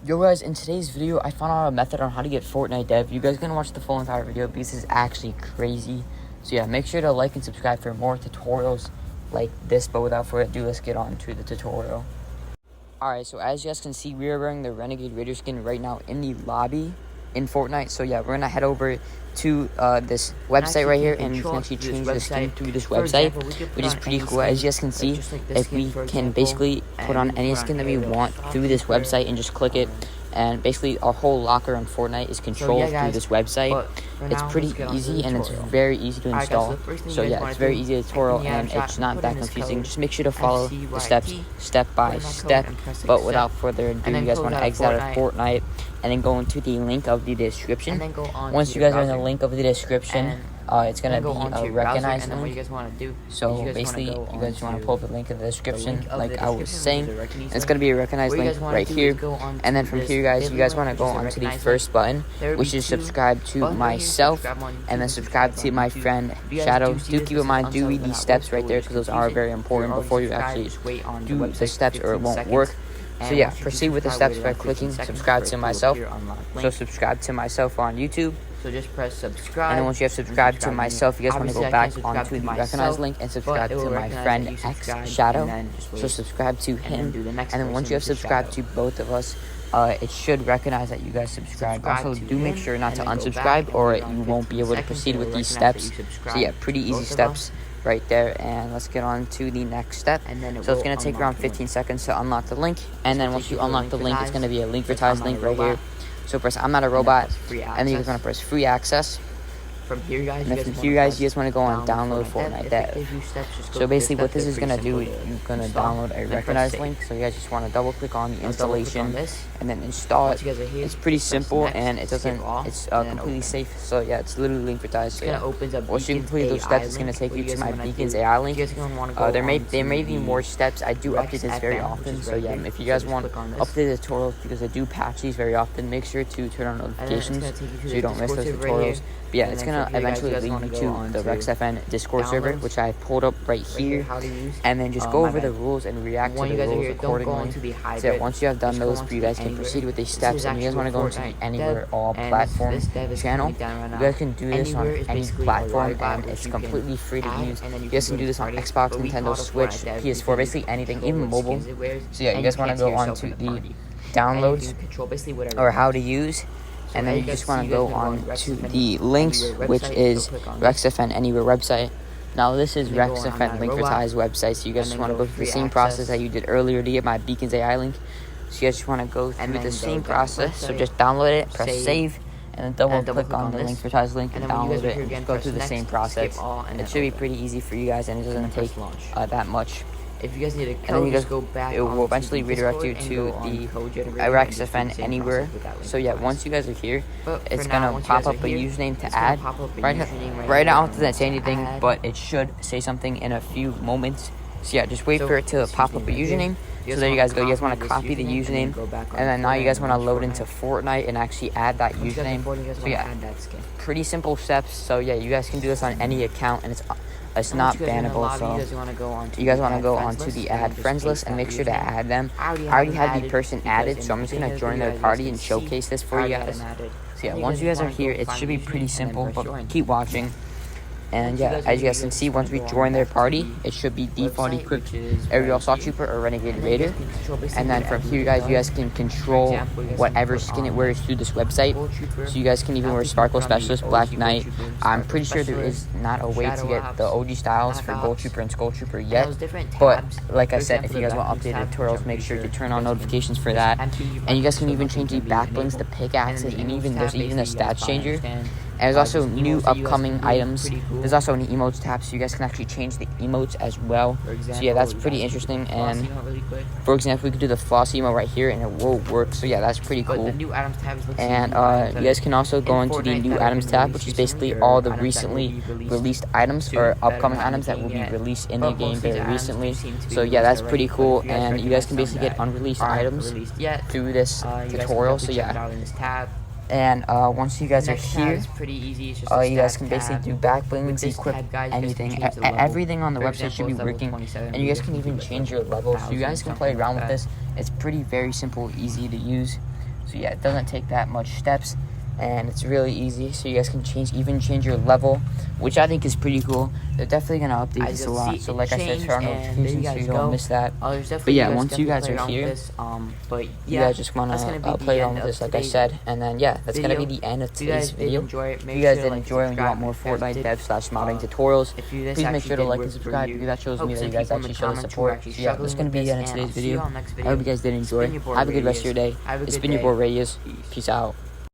Yo guys, in today's video, I found out a method on how to get Fortnite dev. You guys are gonna watch the full entire video because this is actually crazy. So yeah, make sure to like and subscribe for more tutorials like this. But without further ado, let's get on to the tutorial. Alright, so as you guys can see, we are wearing the Renegade Raider skin right now in the lobby in Fortnite. So yeah, we're gonna head over to this website right here, and you can actually change the skin through this website, which is pretty cool. As you guys can see, if we can basically put on any skin that we want through this website and just click it, and basically our whole locker on Fortnite is controlled through this website. It's pretty easy and it's very easy to install. So yeah, it's very easy tutorial and it's not that confusing. Just make sure to follow the steps step by step. But without further ado, you guys want to exit out of Fortnite and then go into the link of the description. Once you guys are in the link of the description, it's going to be a recognized link. So basically, you guys want to pull up the link in the description, like I was saying. And it's going to be a recognized link right here. And then from here, you guys want to go onto the first button, which is subscribe to myself, and then subscribe to my friend Shadow. Do keep in mind, do read these steps right there, because those are very important before you actually do the steps, or it won't work. So yeah, proceed with the steps by clicking subscribe to myself. So subscribe to myself on YouTube. So just press subscribe. And then once you have subscribed to myself, you guys want to go back onto the recognized link and subscribe to my friend X Shadow. So subscribe to him. And then once you have subscribed to both of us, it should recognize that you guys subscribed. Also, do make sure not to unsubscribe, or you won't be able to proceed with these steps. So yeah, pretty easy steps right there. And let's get on to the next step. So it's going to take around 15 seconds to unlock the link. And then once you unlock the link, it's going to be a linkvertised link right here. So press I'm not a robot, and then you guys want to press free access. From here, guys, and then from here, guys, you just want to go on download Fortnite dev. So basically what this is going to do, you're going to download a recognized link. So you guys just want to double click on the installation and then install it. It's pretty simple, and it's completely safe. So yeah, it's literally linkvertised. So yeah, once you complete those steps, it's going to take you to my Beacons AI link. There may be more steps. I do update this very often. So yeah, if you guys want updated tutorials, because I do patch these very often, make sure to turn on notifications so you don't miss those tutorials. But yeah, it's going to eventually lead you to the RexFN Discord server, which I pulled up right here, and then just go over the rules and react to the rules accordingly. So yeah, once you have done those, you guys can proceed with these steps. And you guys want to go into the Anywhere All platform channel. You guys can do this on any platform, and it's completely free to use. You guys can do this on Xbox, Nintendo Switch, PS4, basically anything, even mobile. So yeah, you guys want to go on to the downloads or how to use. And then you just want to go on to the links, which is RexFN Anywhere website. Now this is RexFN linkvertised website, so you guys just want to go through the same process that you did earlier to get my Beacons AI link. So you guys just want to go through the same process. So just download it, press save, and then double click on the linkvertised link and download it, and just go through the same process. It should be pretty easy for you guys, and it doesn't take that much. If you guys need a code, just go back. It will eventually redirect you to the RexFN Anywhere. So yeah, once you guys are here, it's gonna pop up a username to add. Right now, it doesn't say anything, but it should say something in a few moments. So yeah, just wait for it to pop up a username. So there you guys go. You guys want to copy the username, and then now you guys want to load into Fortnite and actually add that username. So yeah, pretty simple steps. So yeah, you guys can do this on any account, and it's not bannable. So you guys want to go onto the add friends list and make sure to add them. I already had the person added, so I'm just gonna join their party and showcase this for you guys. So yeah, once you guys are here, it should be pretty simple, but keep watching. And yeah, as you guys can see, once we join their party, it should be default equipped Aerial Assault Trooper or Renegade Raider. And then from here, you guys can control whatever skin it wears through this website. So you guys can even wear Sparkle Specialist, Black Knight. I'm pretty sure there is not a way to get the OG styles for Gold Trooper and Skull Trooper yet. But like I said, if you guys want updated tutorials, make sure to turn on notifications for that. And you guys can even change the back blings, the pickaxes, and there's even a stats changer. And there's also new upcoming items. There's also an emotes tab, so you guys can actually change the emotes as well. So yeah, that's pretty interesting. And for example, we could do the floss emote right here, and it will work. So yeah, that's pretty cool. And you guys can also go into the new items tab, which is basically all the recently released items or upcoming items that will be released in the game very recently. So yeah, that's pretty cool. And you guys can basically get unreleased items through this tutorial. So yeah. And once you guys are here, you guys can basically do back blings, equip anything. Everything on the website should be working, and you guys can even change your levels. So you guys can play around with this. It's very simple, easy to use. So yeah, it doesn't take that much steps, and it's really easy. So you guys can change your level, which I think is pretty cool. They're definitely gonna update this a lot. So like I said, turn on notifications so you don't miss that. But yeah, once you guys are here, you guys just wanna play around with this, like I said, and then yeah, that's gonna be the end of today's video. If you guys did enjoy and you want more Fortnite dev/modding tutorials, please make sure to like and subscribe, because that shows me that you guys actually show the support. So yeah, that's gonna be the end of today's video. I hope you guys did enjoy. Have a good rest of your day. It's been your boy Reyes. Peace out.